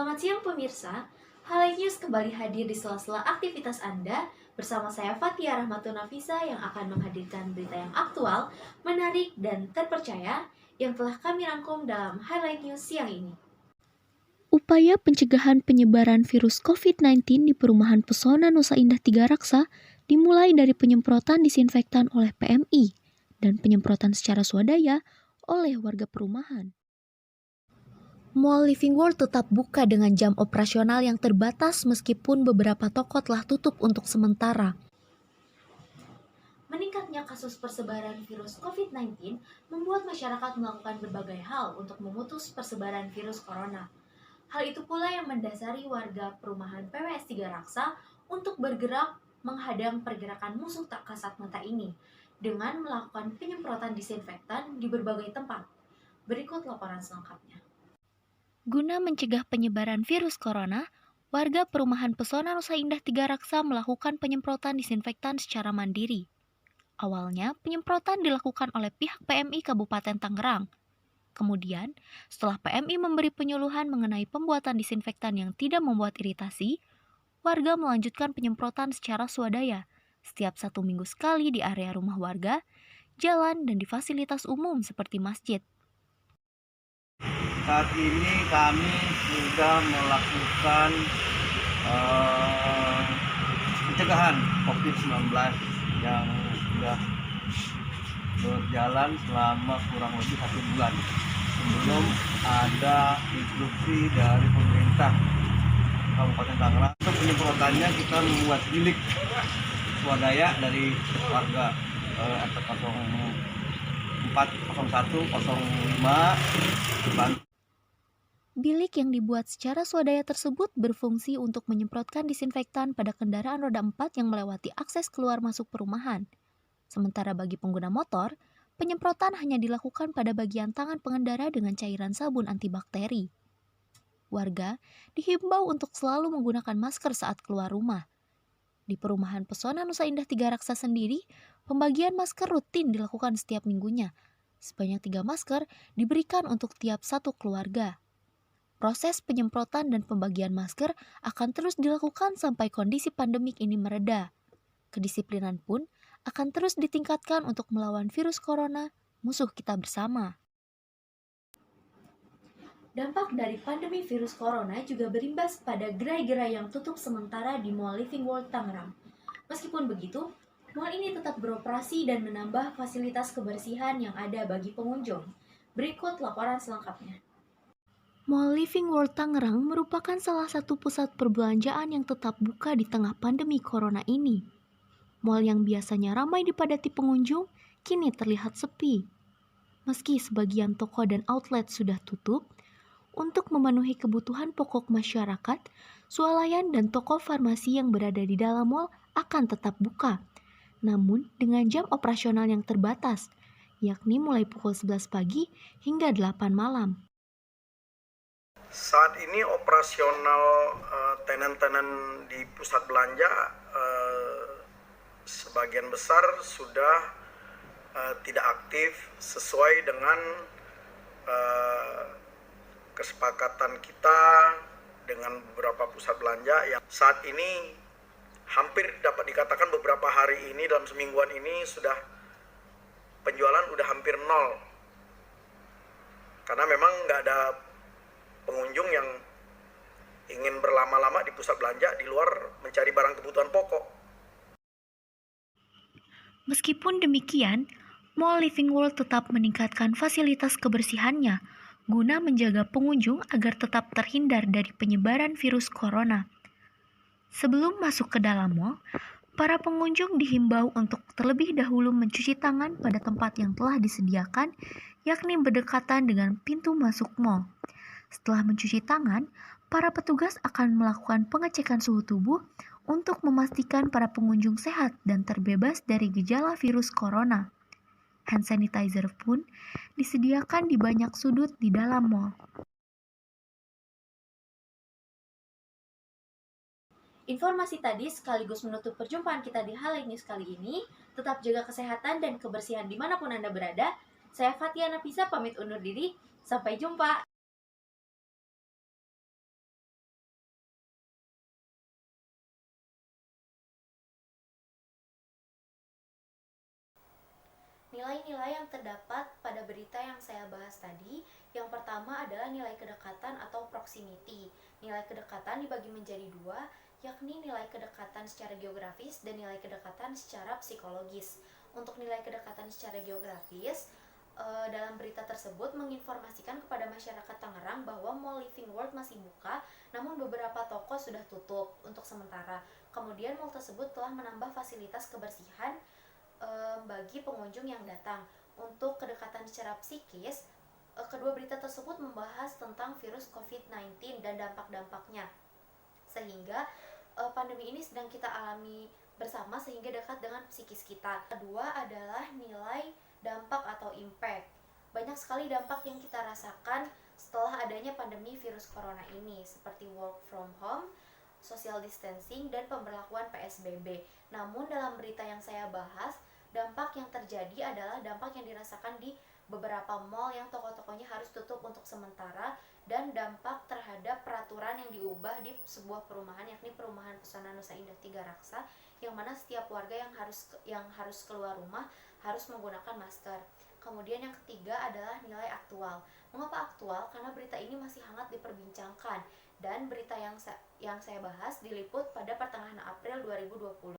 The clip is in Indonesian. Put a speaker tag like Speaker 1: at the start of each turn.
Speaker 1: Selamat siang pemirsa, Halai News kembali hadir di sela-sela aktivitas Anda bersama saya Fatia Rahmatun Nafisa yang akan menghadirkan berita yang aktual, menarik, dan terpercaya yang telah kami rangkum dalam Highlight News siang ini.
Speaker 2: Upaya pencegahan penyebaran virus COVID-19 di Perumahan Pesona Nusa Indah Tiga Raksa dimulai dari penyemprotan disinfektan oleh PMI dan penyemprotan secara swadaya oleh warga perumahan. Mall Living World tetap buka dengan jam operasional yang terbatas meskipun beberapa toko telah tutup untuk sementara.
Speaker 1: Meningkatnya kasus persebaran virus COVID-19 membuat masyarakat melakukan berbagai hal untuk memutus persebaran virus corona. Hal itu pula yang mendasari warga perumahan PWS 3 Raksa untuk bergerak menghadang pergerakan musuh tak kasat mata ini dengan melakukan penyemprotan disinfektan di berbagai tempat. Berikut laporan selengkapnya.
Speaker 2: Guna mencegah penyebaran virus corona, warga perumahan Pesona Nusa Indah Tiga Raksa melakukan penyemprotan disinfektan secara mandiri. Awalnya, penyemprotan dilakukan oleh pihak PMI Kabupaten Tangerang. Kemudian, setelah PMI memberi penyuluhan mengenai pembuatan disinfektan yang tidak membuat iritasi, warga melanjutkan penyemprotan secara swadaya setiap 1 minggu sekali di area rumah warga, jalan, dan di fasilitas umum seperti masjid.
Speaker 3: Saat ini kami sudah melakukan pencegahan COVID-19 yang sudah berjalan selama kurang lebih 1 bulan sebelum ada instruksi dari pemerintah Kabupaten Tangerang. Untuk penyemprotannya kita membuat bilik swadaya dari warga RT 04, 01, 05.
Speaker 2: Bilik yang dibuat secara swadaya tersebut berfungsi untuk menyemprotkan disinfektan pada kendaraan roda 4 yang melewati akses keluar masuk perumahan. Sementara bagi pengguna motor, penyemprotan hanya dilakukan pada bagian tangan pengendara dengan cairan sabun antibakteri. Warga dihimbau untuk selalu menggunakan masker saat keluar rumah. Di Perumahan Pesona Nusa Indah Tiga Raksa sendiri, pembagian masker rutin dilakukan setiap minggunya. Sebanyak 3 masker diberikan untuk tiap satu keluarga. Proses penyemprotan dan pembagian masker akan terus dilakukan sampai kondisi pandemik ini mereda. Kedisiplinan pun akan terus ditingkatkan untuk melawan virus corona, musuh kita bersama.
Speaker 1: Dampak dari pandemi virus corona juga berimbas pada gerai-gerai yang tutup sementara di Mall Living World Tangerang. Meskipun begitu, mall ini tetap beroperasi dan menambah fasilitas kebersihan yang ada bagi pengunjung. Berikut laporan selengkapnya.
Speaker 2: Mall Living World Tangerang merupakan salah satu pusat perbelanjaan yang tetap buka di tengah pandemi corona ini. Mall yang biasanya ramai dipadati pengunjung, kini terlihat sepi. Meski sebagian toko dan outlet sudah tutup, untuk memenuhi kebutuhan pokok masyarakat, swalayan dan toko farmasi yang berada di dalam mall akan tetap buka. Namun dengan jam operasional yang terbatas, yakni mulai pukul 11 pagi hingga 8 malam.
Speaker 4: Saat ini operasional tenan-tenan di pusat belanja sebagian besar sudah tidak aktif sesuai dengan kesepakatan kita dengan beberapa pusat belanja yang saat ini hampir dapat dikatakan beberapa hari ini dalam semingguan ini sudah penjualan udah hampir nol karena memang nggak ada pengunjung yang ingin berlama-lama di pusat belanja di luar mencari barang kebutuhan pokok.
Speaker 2: Meskipun demikian, Mall Living World tetap meningkatkan fasilitas kebersihannya guna menjaga pengunjung agar tetap terhindar dari penyebaran virus corona. Sebelum masuk ke dalam mall, para pengunjung dihimbau untuk terlebih dahulu mencuci tangan pada tempat yang telah disediakan, yakni berdekatan dengan pintu masuk mall. Setelah mencuci tangan, para petugas akan melakukan pengecekan suhu tubuh untuk memastikan para pengunjung sehat dan terbebas dari gejala virus corona. Hand sanitizer pun disediakan di banyak sudut di dalam mall.
Speaker 1: Informasi tadi sekaligus menutup perjumpaan kita di Highlight News kali ini. Tetap jaga kesehatan dan kebersihan dimanapun Anda berada. Saya Fatia Nafisa pamit undur diri. Sampai jumpa. Nilai-nilai yang terdapat pada berita yang saya bahas tadi, yang pertama adalah nilai kedekatan atau proximity. Nilai kedekatan dibagi menjadi dua, yakni nilai kedekatan secara geografis dan nilai kedekatan secara psikologis. Untuk nilai kedekatan secara geografis, dalam berita tersebut menginformasikan kepada masyarakat Tangerang bahwa Mall Living World masih buka, namun beberapa toko sudah tutup untuk sementara. Kemudian mall tersebut telah menambah fasilitas kebersihan bagi pengunjung yang datang. Untuk kedekatan secara psikis, kedua berita tersebut membahas tentang virus COVID-19 dan dampak-dampaknya. Sehingga pandemi ini sedang kita alami bersama sehingga dekat dengan psikis kita. Kedua adalah nilai dampak atau impact. Banyak sekali dampak yang kita rasakan setelah adanya pandemi virus corona ini, seperti work from home, social distancing, dan pemberlakuan PSBB. Namun dalam berita yang saya bahas, dampak yang terjadi adalah dampak yang dirasakan di beberapa mall yang toko-tokonya harus tutup untuk sementara, dan dampak terhadap peraturan yang diubah di sebuah perumahan, yakni perumahan Pesona Nusa Indah Tiga Raksa, yang mana setiap warga yang harus keluar rumah harus menggunakan masker. Kemudian yang ketiga adalah nilai aktual. Mengapa aktual? Karena berita ini masih hangat diperbincangkan, dan berita yang saya bahas diliput pada pertengahan April 2020.